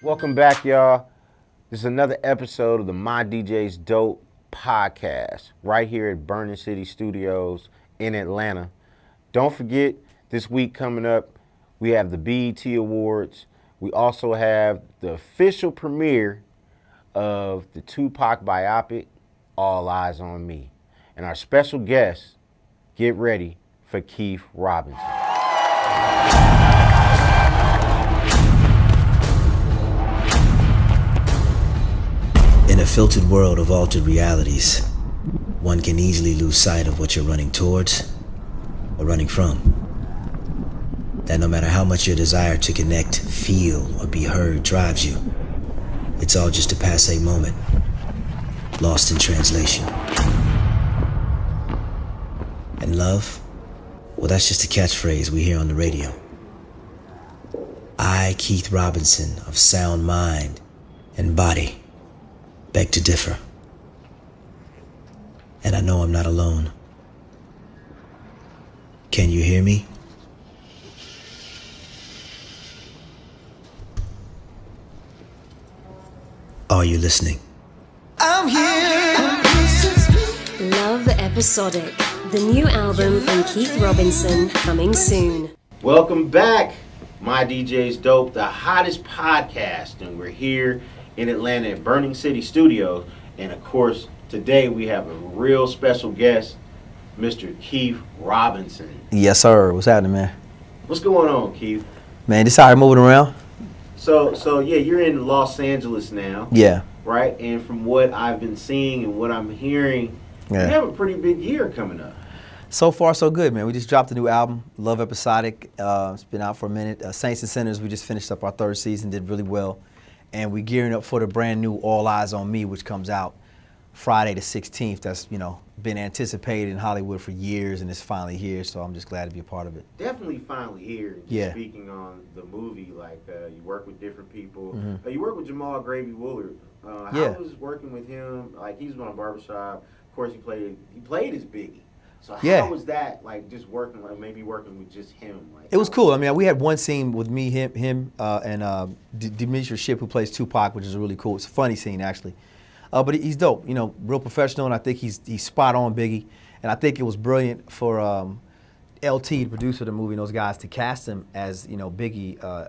Welcome back, y'all. This is another episode of the MyDjsDope podcast right here at Burning City Studios in Atlanta. Don't forget, this week coming up, we have the BET Awards. We also have the official premiere of the Tupac biopic, All Eyez On Me. And our special guest, get ready for Keith Robinson. In a filtered world of altered realities, one can easily lose sight of what you're running towards or running from. That no matter how much your desire to connect, feel, or be heard drives you, it's all just a passé moment, lost in translation. And love? Well, that's just a catchphrase we hear on the radio. I, Keith Robinson, of sound mind and body, beg to differ. And I know I'm not alone. Can you hear me? Are you listening? I'm here. Love Episodic, the new album from Keith Robinson, coming soon. Welcome back, MyDjsDope, the hottest podcast, and we're here in Atlanta at Burning City Studios. And of course, today we have a real special guest, Mr. Keith Robinson. Yes, sir. What's happening, man? What's going on, Keith? Man, just started moving around. So yeah, you're in Los Angeles now, Yeah. right? And from what I've been seeing and what I'm hearing, Yeah. you have a pretty big year coming up. So far, so good, man. We just dropped a new album, Love Episodic. It's been out for a minute. Saints and Sinners, we just finished up our third season, did really well. And we're gearing up for the brand new All Eyez On Me, which comes out Friday the 16th. That's, been anticipated in Hollywood for years, and it's finally here, so I'm just glad to be a part of it. Definitely finally here. Just Yeah. Speaking on the movie, you work with different people. Mhm. You work with Jamal Gravy Woolard. Yeah. How was working with him? Like, he was on a barbershop. Of course, he played as Biggie. So Yeah. how was that? Like, just working, maybe working with just him. Like, It was cool. I mean, we had one scene with me, him, and Demetrius Shipp, who plays Tupac, which is really cool. It's a funny scene, actually. But he's dope, real professional, and I think he's spot on Biggie. And I think it was brilliant for LT, the producer of the movie, and those guys to cast him as Biggie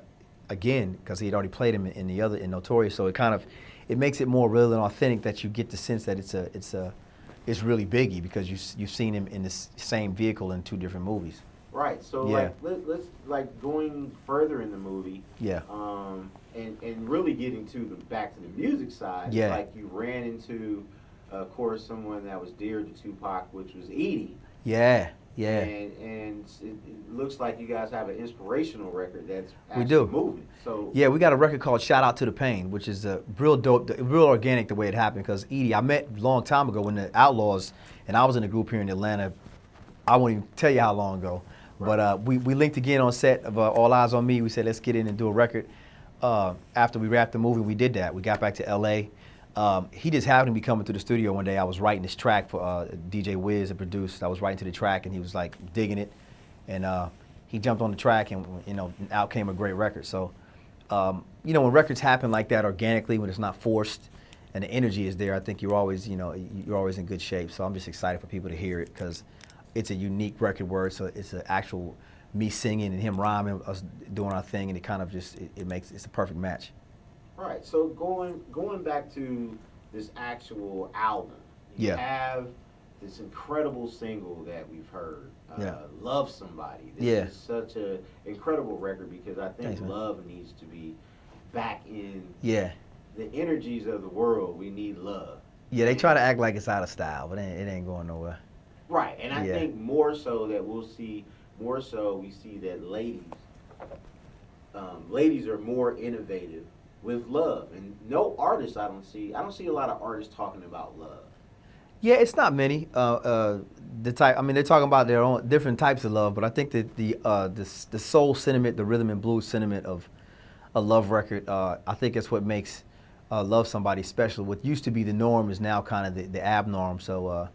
again, because he had already played him in Notorious. So it makes it more real and authentic, that you get the sense that it's really Biggie, because you've seen him in this same vehicle in two different movies. Right. So Yeah. let's going further in the movie. Yeah. And really getting back to the music side. Yeah. Like, you ran into, of course, someone that was dear to Tupac, which was Edie. Yeah. Yeah. And it looks like you guys have an inspirational record that's We actually do. moving. So Yeah, we got a record called Shout Out to the Pain, which is real dope, real organic the way it happened, because Edie, I met a long time ago when the Outlaws, and I was in a group here in Atlanta. I won't even tell you how long ago. Right. But we linked again on set of All Eyez On Me. We said, let's get in and do a record. After we wrapped the movie, we did that. We got back to L.A. He just happened to be coming to the studio one day. I was writing this track for DJ Wiz, that produced. I was writing to the track, and he was like digging it. And he jumped on the track, and out came a great record. So, when records happen like that organically, when it's not forced, and the energy is there, I think you're always in good shape. So I'm just excited for people to hear it, because it's a unique record where it's an actual me singing and him rhyming, us doing our thing, and it kind of just it's a perfect match. All right. So going back to this actual album, you Yeah. have this incredible single that we've heard, Yeah. "Love Somebody." This Yeah. is such an incredible record, because I think Thanks, man. love needs to be back in Yeah. the energies of the world. We need love. Yeah, they try to act like it's out of style, but it ain't going nowhere. Right, and I Yeah. think more so we see that ladies are more innovative with love, and no artists I don't see a lot of artists talking about love. Yeah, it's not many. They're talking about their own different types of love, but I think that the soul sentiment, the rhythm and blues sentiment of a love record, I think it's what makes Love Somebody special. What used to be the norm is now kind of the abnorm. So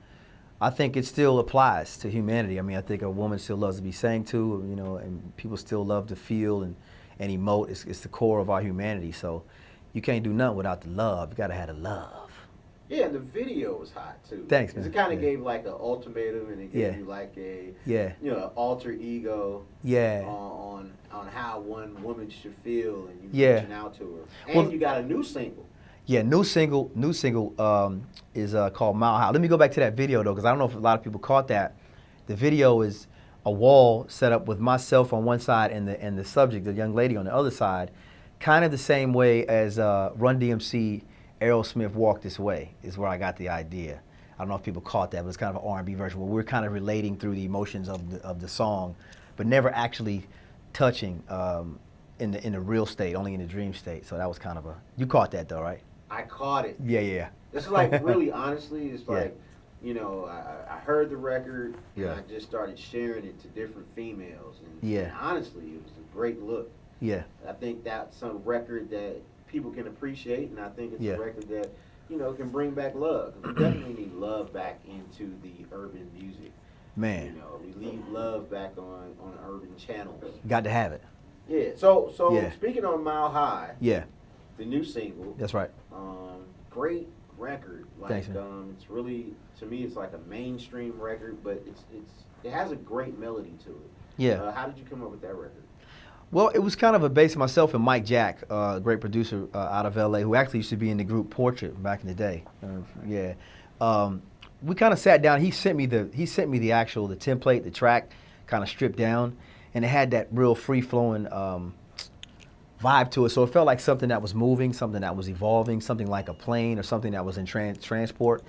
I think it still applies to humanity. I mean, I think a woman still loves to be sang to, and people still love to feel and emote. It's the core of our humanity. So you can't do nothing without the love. You gotta have the love. Yeah, and the video was hot too. Thanks, 'Cause man. it kind of Yeah. gave like an ultimatum, and it gave Yeah. you like a Yeah. you know, alter ego Yeah. on how one woman should feel, and you Yeah. reaching out to her. And Well, you got a new single. Yeah, new single is called Mile High. Let me go back to that video though, because I don't know if a lot of people caught that. The video is a wall set up with myself on one side and the subject, the young lady, on the other side, kind of the same way as Run DMC, Aerosmith, Walk This Way is where I got the idea. I don't know if people caught that, but it's kind of an R&B version where we're kind of relating through the emotions of the song, but never actually touching in the real state, only in the dream state. So that was kind of you caught that though, right? I caught it. Yeah. It's like really, honestly, it's Yeah. like, you know, I heard the record, Yeah. and I just started sharing it to different females, and, Yeah. and honestly, it was a great look. Yeah. I think that's a record that people can appreciate, and I think it's Yeah. a record that, you know, can bring back love. 'Cause we definitely need love back into the urban music. Man, You know, we need love back on urban channels. got to have it. Yeah. So Yeah. speaking on Mile High, Yeah, the new single, that's right. great record. Like, Thanks, man. it's really, to me, it's like a mainstream record, but it has a great melody to it. Yeah. How did you come up with that record? Well, it was kind of a base of myself and Mike Jack, a great producer out of LA, who actually used to be in the group Portrait back in the day. Yeah. We kind of sat down. He sent me the template, the track, kind of stripped down, and it had that real free flowing vibe to it. So it felt like something that was moving, something that was evolving, something like a plane or something that was in transport.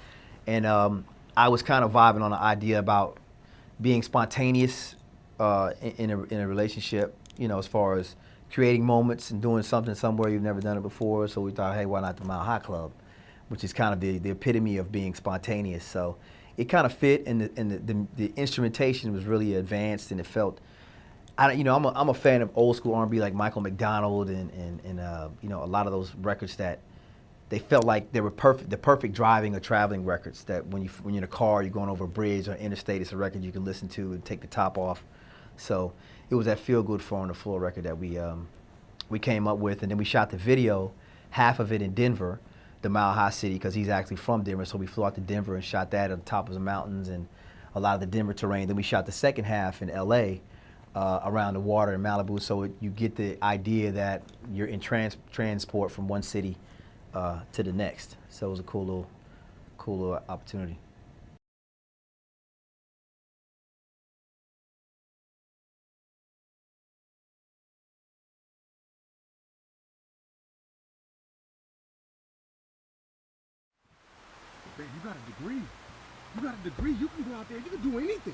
And I was kind of vibing on the idea about being spontaneous in a relationship, you know, as far as creating moments and doing something somewhere you've never done it before. So we thought, hey, why not the Mile High Club, which is kind of the epitome of being spontaneous. So it kind of fit, and the instrumentation was really advanced, and it felt. I'm a fan of old school R&B like Michael McDonald and you know, a lot of those records that they felt like they were the perfect driving or traveling records that when you're in a car, you're going over a bridge or interstate, it's a record you can listen to and take the top off. So it was that feel good 4 on the floor record that we came up with, and then we shot the video, half of it in Denver, the Mile High City, because he's actually from Denver, so we flew out to Denver and shot that on top of the mountains and a lot of the Denver terrain. Then we shot the second half in LA. Around the water in Malibu, so you get the idea that you're in transport from one city to the next. So it was a cool little opportunity. Babe, you got a degree. You got a degree. You can go out there. You can do anything.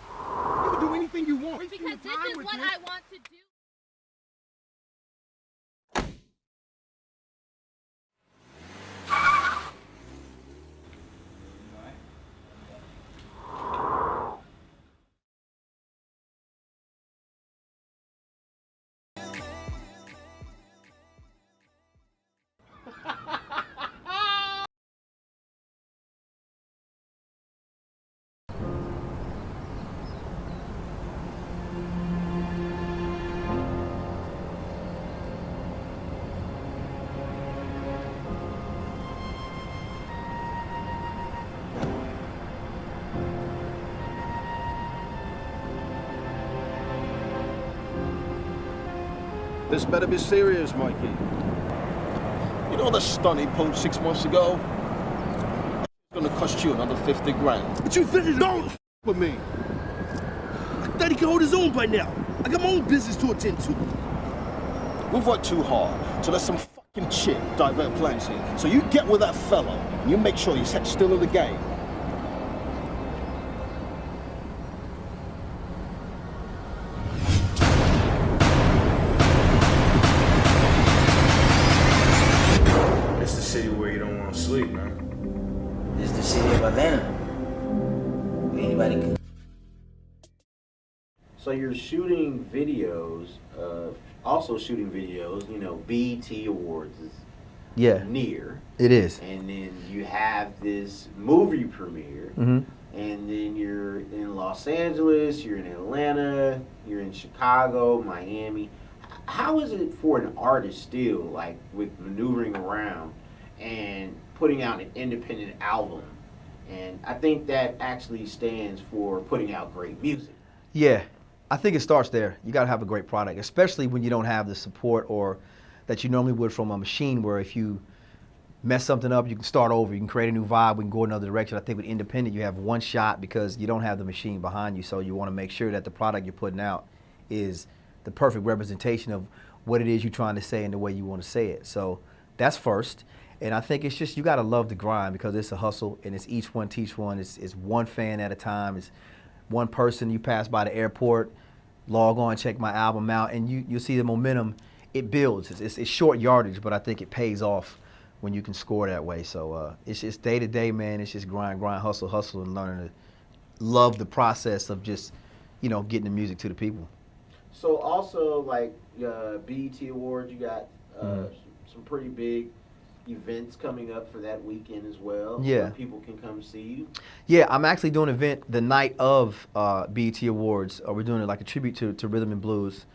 You can do anything you want. Because this is what I want to do. This better be serious, Mikey. You know the stunt he pulled 6 months ago? It's gonna cost you another 50 grand. But you finished. Don't with me. Daddy can hold his own by now. I got my own business to attend to. We've worked too hard to let some fucking chick divert plans here. So you get with that fellow, and you make sure he's still in the game. It's the city where you don't want to sleep, man. This is the city of Atlanta. Anybody can. So you're shooting videos, also shooting videos. You know, BET Awards is Yeah, near, it is. and then you have this movie premiere, Mhm. and then you're in Los Angeles, you're in Atlanta, you're in Chicago, Miami. how is it for an artist still, like with maneuvering around and putting out an independent album? And I think that actually stands for putting out great music. Yeah, I think it starts there. You got to have a great product, especially when you don't have the support or that you normally would from a machine, where if you mess something up, you can start over, you can create a new vibe, we can go another direction. I think with independent, you have one shot because you don't have the machine behind you, so you want to make sure that the product you're putting out is the perfect representation of what it is you're trying to say and the way you want to say it. So that's first. And I think it's just, you got to love the grind because it's a hustle and it's each one teach one. It's one fan at a time. It's one person you pass by the airport, log on, check my album out, and you'll see the momentum. It builds. It's short yardage, but I think it pays off when you can score that way. So it's just day to day, man. It's just grind, hustle, and learning to love the process of just, getting the music to the people. So also, like BET Awards, you got some pretty big events coming up for that weekend as well. Yeah. Where people can come see you. Yeah, I'm actually doing an event the night of BET Awards. We're doing it like a tribute to Rhythm and Blues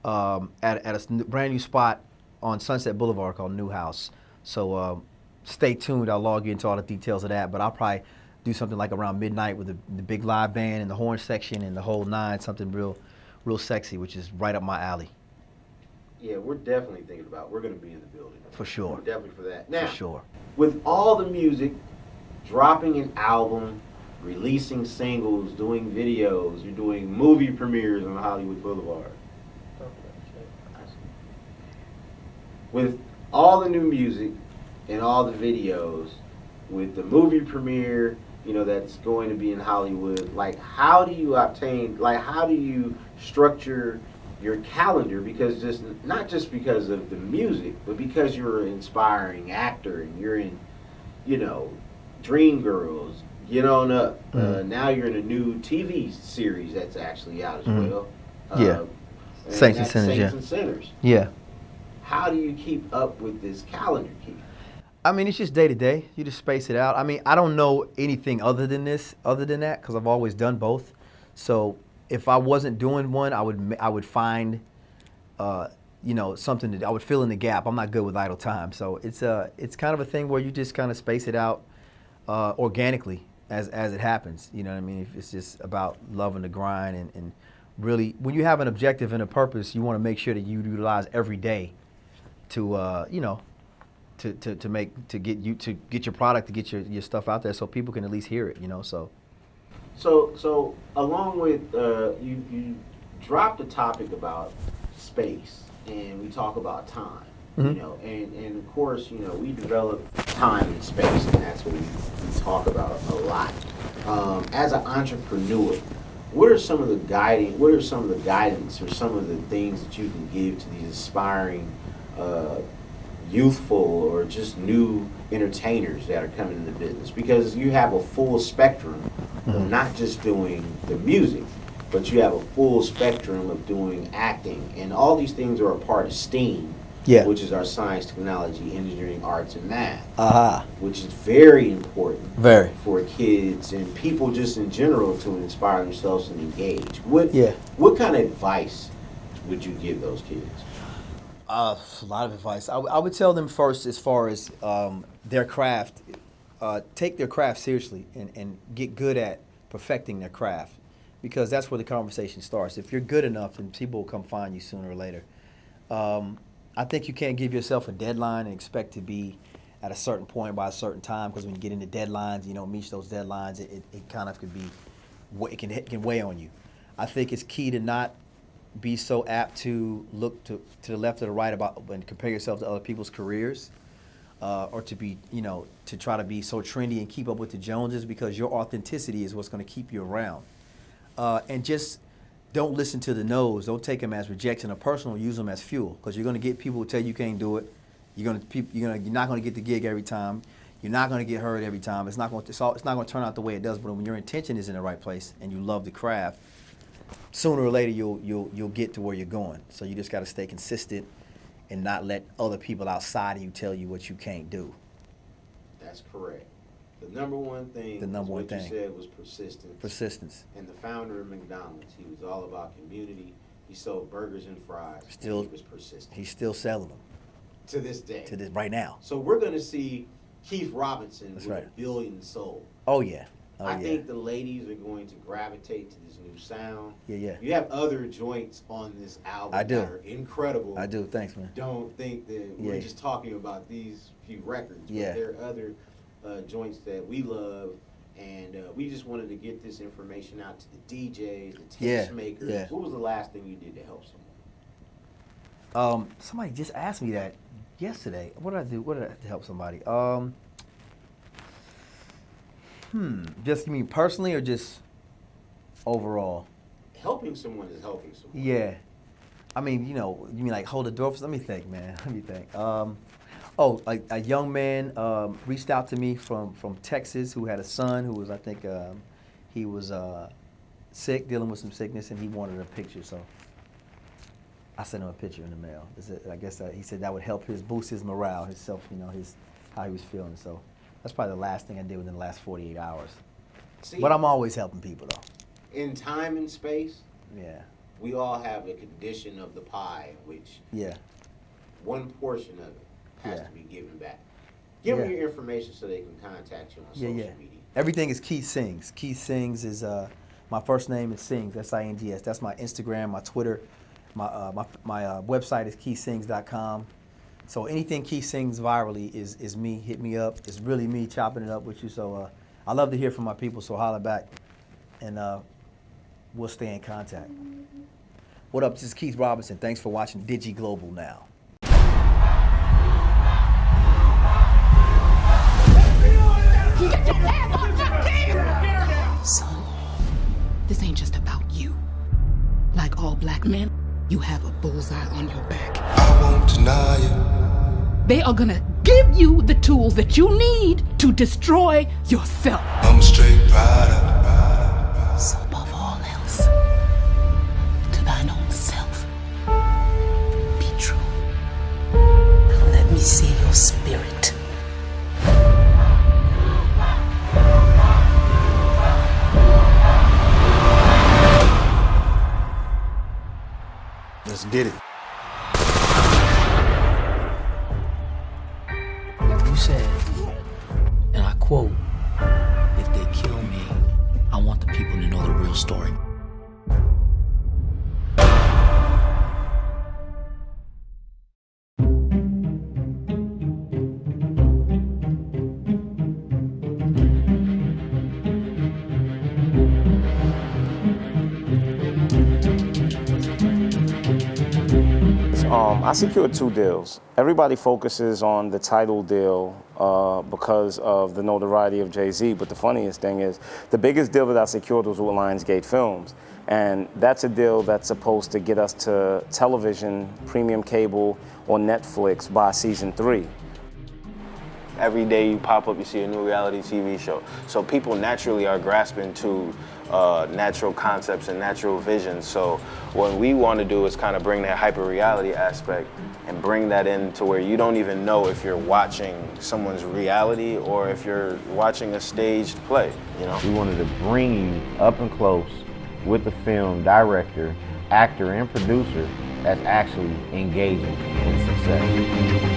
at a brand new spot on Sunset Boulevard called New House. So stay tuned. I'll log you into all the details of that. But I'll probably do something like around midnight with the big live band and the horn section and the whole nine, something real sexy, which is right up my alley. Yeah, we're definitely thinking about. We're going to be in the building. For sure. We're definitely for that. Now, for sure. With all the music, dropping an album, releasing singles, doing videos, you're doing movie premieres on Hollywood Boulevard. With all the new music and all the videos, with the movie premiere, that's going to be in Hollywood, like how do you structure your calendar? Because not just because of the music, but because you're an inspiring actor and you're in, Dreamgirls, Get On Up. Now you're in a new TV series that's actually out as well. Yeah. Saints and Sinners. Saints and Sinners. Yeah. How do you keep up with this calendar, Keith? I mean, it's just day to day. You just space it out. I mean, I don't know anything other than that, because I've always done both. So if I wasn't doing one, I would find, something that I would fill in the gap. I'm not good with idle time. So it's kind of a thing where you just kind of space it out organically as it happens. You know what I mean? It's just about loving the grind and really, when you have an objective and a purpose, you want to make sure that you utilize every day to get your product, to get your stuff out there so people can at least hear it, So along with you dropped a topic about space, and we talk about time, and of course, we develop time and space, and that's what we talk about a lot. As an entrepreneur, what are some of the guidance or some of the things that you can give to these aspiring youthful or just new entertainers that are coming in the business? Because you have a full spectrum of not just doing the music, but you have a full spectrum of doing acting, and all these things are a part of STEAM, which is our science, technology, engineering, arts, and math, which is very important for kids and people just in general to inspire themselves and engage. What kind of advice would you give those kids? A lot of advice. I would tell them first, as far as their craft, take their craft seriously and get good at perfecting their craft, because that's where the conversation starts. If you're good enough, then people will come find you sooner or later. I think you can't give yourself a deadline and expect to be at a certain point by a certain time, because when you get into deadlines, you don't meet those deadlines, it kind of could be, it can weigh on you. I think it's key to not be so apt to look to the left or the right and compare yourself to other people's careers, or to be, to try to be so trendy and keep up with the Joneses, because your authenticity is what's going to keep you around. And just don't listen to the no's. Don't take them as rejection or personal. Use them as fuel, because you're going to get people who tell you can't do it. You're not going to get the gig every time. You're not going to get heard every time. It's not going to turn out the way it does. But when your intention is in the right place and you love the craft, sooner or later you'll get to where you're going. So you just got to stay consistent and not let other people outside of you tell you what you can't do. That's correct. The number one thing you said was persistence. Persistence. And the founder of McDonald's, he was all about community He sold burgers and fries. Still, he was persistent. He's still selling them. To this day. To this, right now. So we're going to see Keith Robinson That's with right. $1 billion sold. Oh, yeah. Oh, I think the ladies are going to gravitate to this new sound. Yeah. You have other joints on this album I do. that are incredible. I do. Thanks, man. Don't think that we're just talking about these few records. Yeah. But there are other joints that we love, and we just wanted to get this information out to the DJs, the tastemakers. Yeah. What was the last thing you did to help someone? Somebody just asked me that yesterday. What did I do? What did I do to help somebody? Just you mean personally or just overall? Helping someone is helping someone. Yeah. I mean, you mean like hold the door for, let me think, man. Let me think. A young man reached out to me from Texas who had a son who was, I think, he was sick, dealing with some sickness, and he wanted a picture, so I sent him a picture in the mail. I guess he said that would help boost his morale, his self, how he was feeling. So that's probably the last thing I did within the last 48 hours. See, but I'm always helping people, though. In time and space, yeah, we all have a condition of the pie, which one portion of it has to be given back. Give them your information so they can contact you on social media. Everything is Keith Sings. Keith Sings is my first name is Sings, S-I-N-G-S. That's my Instagram, my Twitter. My website is keithsings.com. So anything Keith Sings virally is me. Hit me up. It's really me chopping it up with you. So I love to hear from my people. So holler back, and we'll stay in contact. What up? This is Keith Robinson. Thanks for watching Digi Global Now. Son, this ain't just about you. Like all black men, you have a bullseye on your back. I won't deny it. They are gonna give you the tools that you need to destroy yourself. I'm a straight rider. So above all else, to thine own self, be true. Now let me see your spirit. Let's get it. You said, and I quote, if they kill me, I want the people to know the real story. I secured 2 deals. Everybody focuses on the title deal because of the notoriety of Jay-Z, but the funniest thing is, the biggest deal that I secured was with Lionsgate Films, and that's a deal that's supposed to get us to television, premium cable, or Netflix by season 3. Every day you pop up, you see a new reality TV show. So people naturally are grasping to natural concepts and natural visions. So what we want to do is kind of bring that hyper-reality aspect and bring that into where you don't even know if you're watching someone's reality or if you're watching a staged play, you know? We wanted to bring you up and close with the film director, actor, and producer that's actually engaging in success.